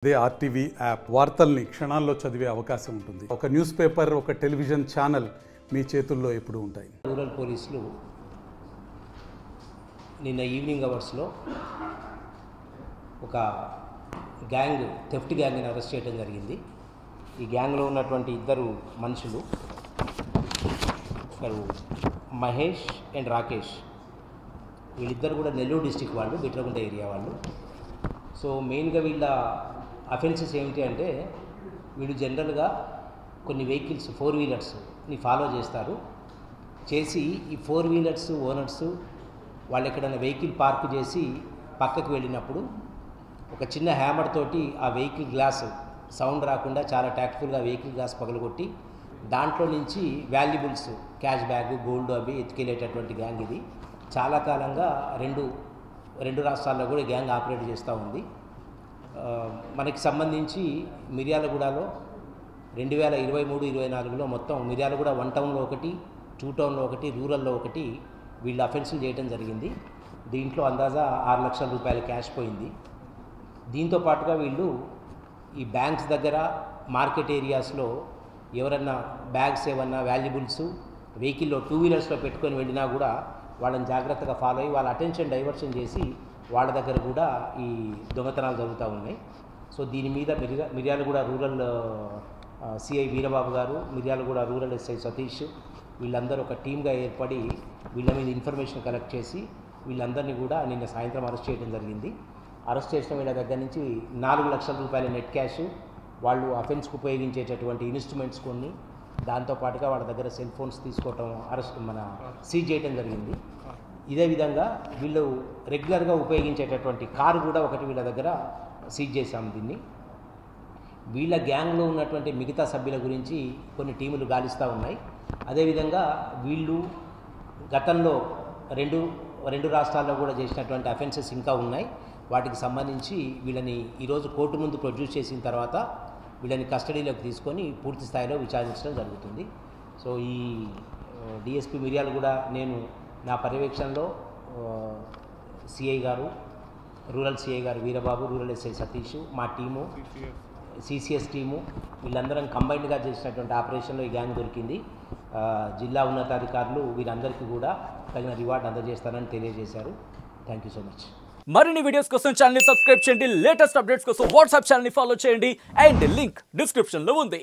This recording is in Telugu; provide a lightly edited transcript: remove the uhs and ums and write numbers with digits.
అదే ఆర్టీవీ యాప్ వార్తల్ని క్షణాల్లో చదివే అవకాశం ఉంటుంది. ఒక న్యూస్ పేపర్, ఒక టెలివిజన్ ఛానల్ మీ చేతుల్లో ఎప్పుడూ ఉంటాయి. రూరల్ పోలీసులు నిన్న ఈవినింగ్ అవర్స్లో ఒక గ్యాంగ్ థెఫ్ట్ గ్యాంగ్ని అరెస్ట్ చేయడం జరిగింది. ఈ గ్యాంగ్లో ఉన్నటువంటి ఇద్దరు మనుషులు, ఒకరు మహేష్ అండ్ రాకేష్, వీళ్ళిద్దరు కూడా నెల్లూరు డిస్టిక్ వాళ్ళు, బిట్రగుంట ఏరియా వాళ్ళు. సో మెయిన్గా వీళ్ళ అఫెన్సెస్ ఏమిటి అంటే, వీళ్ళు జనరల్గా కొన్ని వెహికల్స్ 4 వీలర్స్ని ఫాలో చేసి ఈ 4 వీలర్స్ ఓనర్స్ వాళ్ళు ఎక్కడైనా వెహికల్ పార్క్ చేసి పక్కకు వెళ్ళినప్పుడు ఒక చిన్న హ్యామర్ తోటి ఆ వెహికల్ గ్లాస్ సౌండ్ రాకుండా చాలా ట్యాక్ట్ఫుల్గా వెహికల్ గ్లాస్ పగలగొట్టి దాంట్లో నుంచి వాల్యుబుల్స్, క్యాష్ బ్యాగ్, గోల్డ్ అవి ఎత్తుకెళ్ళేటటువంటి గ్యాంగ్ ఇది. చాలా కాలంగా రెండు రాష్ట్రాల్లో కూడా గ్యాంగ్ ఆపరేట్ చేస్తూ ఉంది. మనకి సంబంధించి మిర్యాలగూడలో 2023-24లో మొత్తం మిర్యాలగూడ 1 టౌన్లో ఒకటి, 2 టౌన్లో ఒకటి, రూరల్లో ఒకటి వీళ్ళు అఫెన్సులు చేయడం జరిగింది. దీంట్లో అందాజా 6 లక్షల రూపాయల క్యాష్ పోయింది. దీంతో పాటుగా వీళ్ళు ఈ బ్యాంక్స్ దగ్గర, మార్కెట్ ఏరియాస్లో ఎవరన్నా బ్యాగ్స్ ఏమన్నా వాల్యుబుల్స్ వెహికల్లో 2 వీలర్స్లో పెట్టుకొని వెళ్ళినా కూడా వాళ్ళని జాగ్రత్తగా ఫాలో అయ్యి వాళ్ళ అటెన్షన్ డైవర్షన్ చేసి వాళ్ళ దగ్గర కూడా ఈ దొంగతనాలు జరుగుతూ ఉన్నాయి. సో దీని మీద మిర్యాలగూడ రూరల్ సిఐ వీరబాబు గారు, మిర్యాలగూడ రూరల్ ఎస్ఐ సతీష్, వీళ్ళందరూ ఒక టీమ్గా ఏర్పడి వీళ్ళ మీద ఇన్ఫర్మేషన్ కలెక్ట్ చేసి వీళ్ళందరినీ కూడా నిన్న సాయంత్రం అరెస్ట్ చేయడం జరిగింది. అరెస్ట్ చేసిన వీళ్ళ దగ్గర నుంచి 4 లక్షల రూపాయల నెట్ క్యాష్, వాళ్ళు అఫెన్స్కు ఉపయోగించేటటువంటి ఇన్స్ట్రుమెంట్స్ కొన్ని, దాంతోపాటుగా వాళ్ళ దగ్గర సెల్ ఫోన్స్ తీసుకోవటం సీజ్ చేయడం జరిగింది. ఇదే విధంగా వీళ్ళు రెగ్యులర్గా ఉపయోగించేటటువంటి కారు కూడా ఒకటి వీళ్ళ దగ్గర సీజ్ చేశాము. దీన్ని వీళ్ళ గ్యాంగ్లో ఉన్నటువంటి మిగతా సభ్యుల గురించి కొన్ని టీములు గాలిస్తూ ఉన్నాయి. అదేవిధంగా వీళ్ళు గతంలో రెండు రాష్ట్రాల్లో కూడా చేసినటువంటి అఫెన్సెస్ ఇంకా ఉన్నాయి. వాటికి సంబంధించి వీళ్ళని ఈరోజు కోర్టు ముందు ప్రొడ్యూస్ చేసిన తర్వాత వీళ్ళని కస్టడీలోకి తీసుకొని పూర్తి స్థాయిలో విచారించడం జరుగుతుంది. సో ఈ డిఎస్పీ మిర్యాలగూడ నేను నా పర్యవేక్షణలో సిఐ గారు, రూరల్ సిఐ గారు వీరబాబు, రూరల్ ఎస్ఐ సతీష్, మా టీము సిసిఎస్ టీము, వీళ్ళందరం కంబైన్డ్గా చేసినటువంటి ఆపరేషన్లో ఈ గ్యాంగ్ దొరికింది. జిల్లా ఉన్నతాధికారులు వీరందరికీ కూడా తగిన రివార్డ్ అందజేస్తారని తెలియజేశారు. Thank you so much. మరిన్ని వీడియోస్ కోసం ఛానల్ ని సబ్స్క్రైబ్ చేయండి. లేటెస్ట్ అప్డేట్స్ కోసం వాట్సాప్ ఛానల్ ని ఫాలో చేయండి. అండ్ లింక్ డిస్క్రిప్షన్ లో ఉంది.